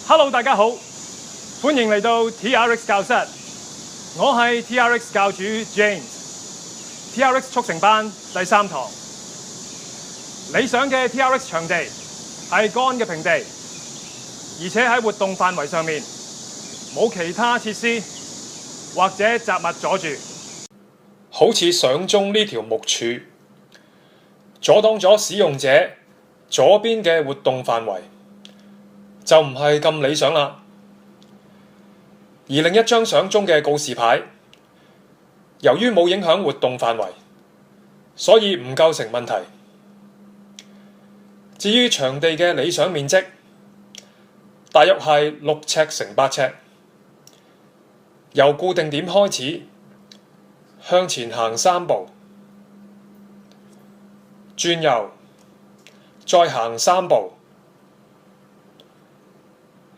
Hello， 大家好，歡迎嚟到 TRX 教室。我係 TRX 教主 James。TRX 速成班第3堂。理想嘅 TRX 場地係乾嘅平地，而且喺活動範圍上面冇其他設施或者雜物阻住，好似相中呢條木柱，阻擋咗使用者左邊嘅活動範圍，就唔係咁理想啦。而另一張相中嘅告示牌，由於冇影響活動範圍，所以唔構成問題。至於場地嘅理想面積，大約係6尺乘8尺，由固定點開始，向前行3步，轉右，再行3步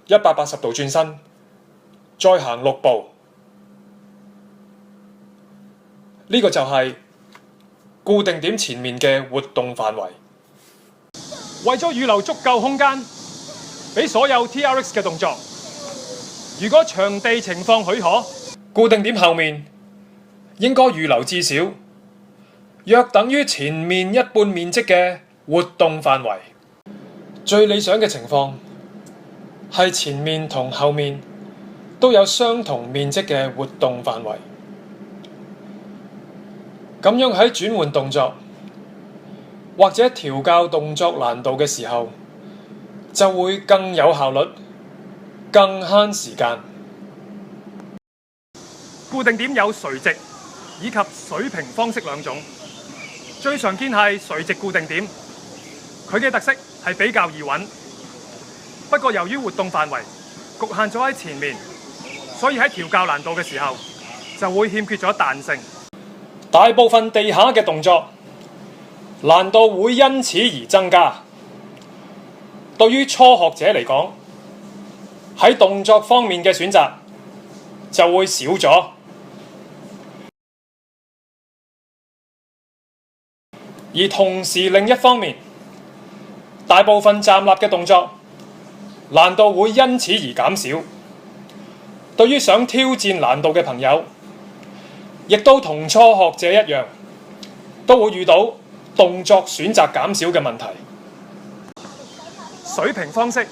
，180度轉身，再行6步。呢個就係固定點前面嘅活動範圍。為咗預留足夠空間俾所有 TRX 嘅動作，如果場地情況許可，固定點後面應該預留至少約等於前面一半面積嘅活動範圍。最理想嘅情況係前面同後面都有相同面積嘅活動範圍，咁樣喺轉換動作或者調校動作難度嘅時候，就會更有效率、更慳時間。固定點有垂直以及水平方式兩種，最常見係垂直固定點，佢嘅特色係比較易穩。不過由於活動範圍局限咗喺前面，所以喺調校難度嘅時候就會欠缺咗彈性。大部分地下嘅動作難度會因此而增加。對於初學者嚟講，喺動作方面嘅選擇就會少咗。而同時另一方面，大部分站立嘅動作難度會因此而減少。對於想挑戰難度嘅朋友，亦都同初學者一樣，都會遇到動作選擇減少嘅問題。水平方式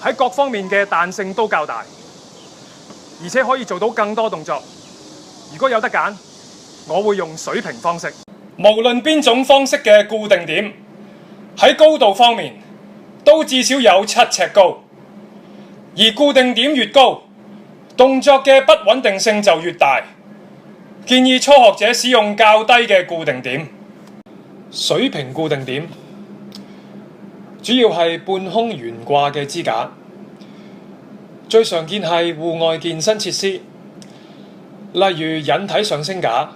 喺各方面嘅彈性都較大，而且可以做到更多動作。如果有得揀，我會用水平方式。無論邊種方式嘅固定點，喺高度方面都至少有7尺高，而固定點越高，動作嘅不穩定性就越大。建議初學者使用較低嘅固定點。水平固定點主要係半空懸掛嘅支架，最常見係戶外健身設施，例如引體上升架、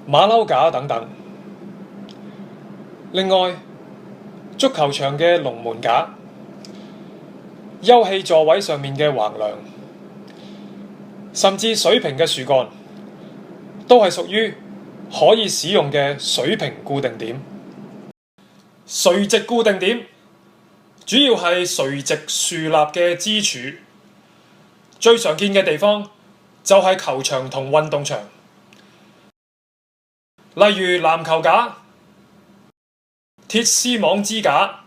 馬騮架等等。另外，足球場嘅龍門架、休憩座位上面嘅橫梁，甚至水平嘅樹幹，都係屬於可以使用嘅水平固定點。垂直固定點主要係垂直豎立嘅支柱，最常見嘅地方就係球場同運動場，例如籃球架、鐵絲網支架、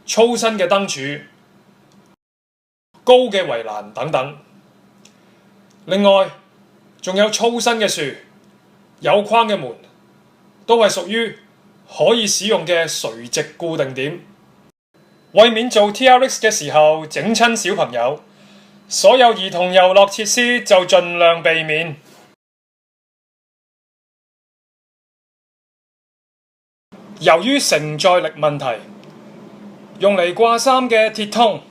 粗身嘅燈柱、高嘅圍欄等等。另外，仲有粗身嘅樹、有框嘅門，都係屬於可以使用嘅垂直固定點。為免做 TRX 嘅時候整親小朋友，所有兒童遊樂設施就盡量避免。由於承載力問題，用嚟掛衫嘅鐵通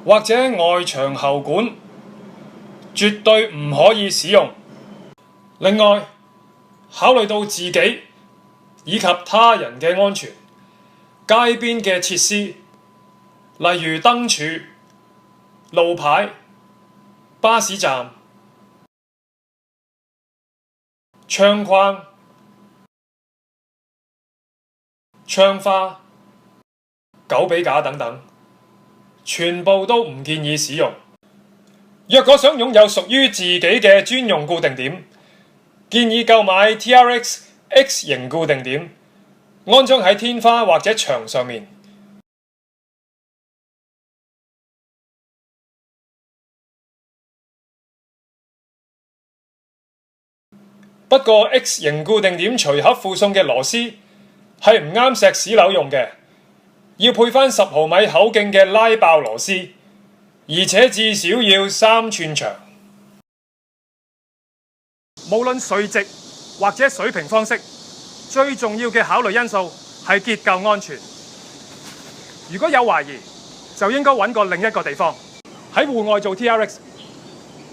或者外牆喉管絕對唔可以使用。另外，考慮到自己以及他人嘅安全，街邊嘅設施，例如燈柱、路牌、巴士站、窗框、窗花、狗臂架等等，全部都唔建議使用。若果想擁有屬於自己嘅專用固定點，建議購買 TRX X 型固定點，安裝喺天花或者牆上面。不過 X 型固定點隨盒附送嘅螺絲係唔啱石屎樓用嘅，要配返10毫米口徑嘅拉爆螺絲，而且至少要3寸長。無論垂直或者水平方式，最重要嘅考慮因素係結構安全。如果有懷疑，就應該揾個另一個地方。喺戶外做 TRX，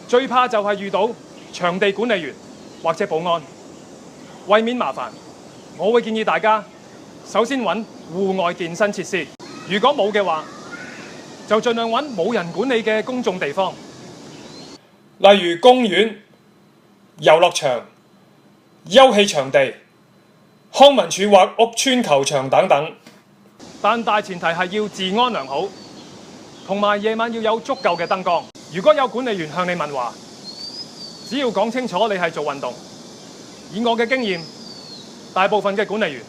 最怕就係遇到場地管理員或者保安。為免麻煩，我會建議大家首先揾戶外健身設施。如果冇嘅話，就盡量揾冇人管理嘅公眾地方，例如公園、遊樂場、休憩場地、康文署或屋邨球場等等。但大前提係要治安良好，同埋夜晚要有足夠嘅燈光。如果有管理員向你問話，只要講清楚你係做運動。以我嘅經驗，大部分嘅管理員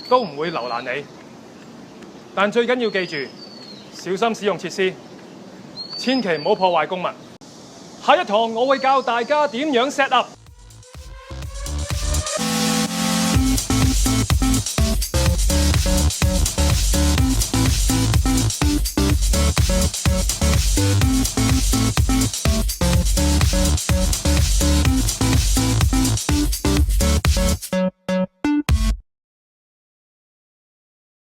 都唔會留難你。但最緊要記住，小心使用設施，千祈唔好破壞公物。下一堂我會教大家點樣 set up。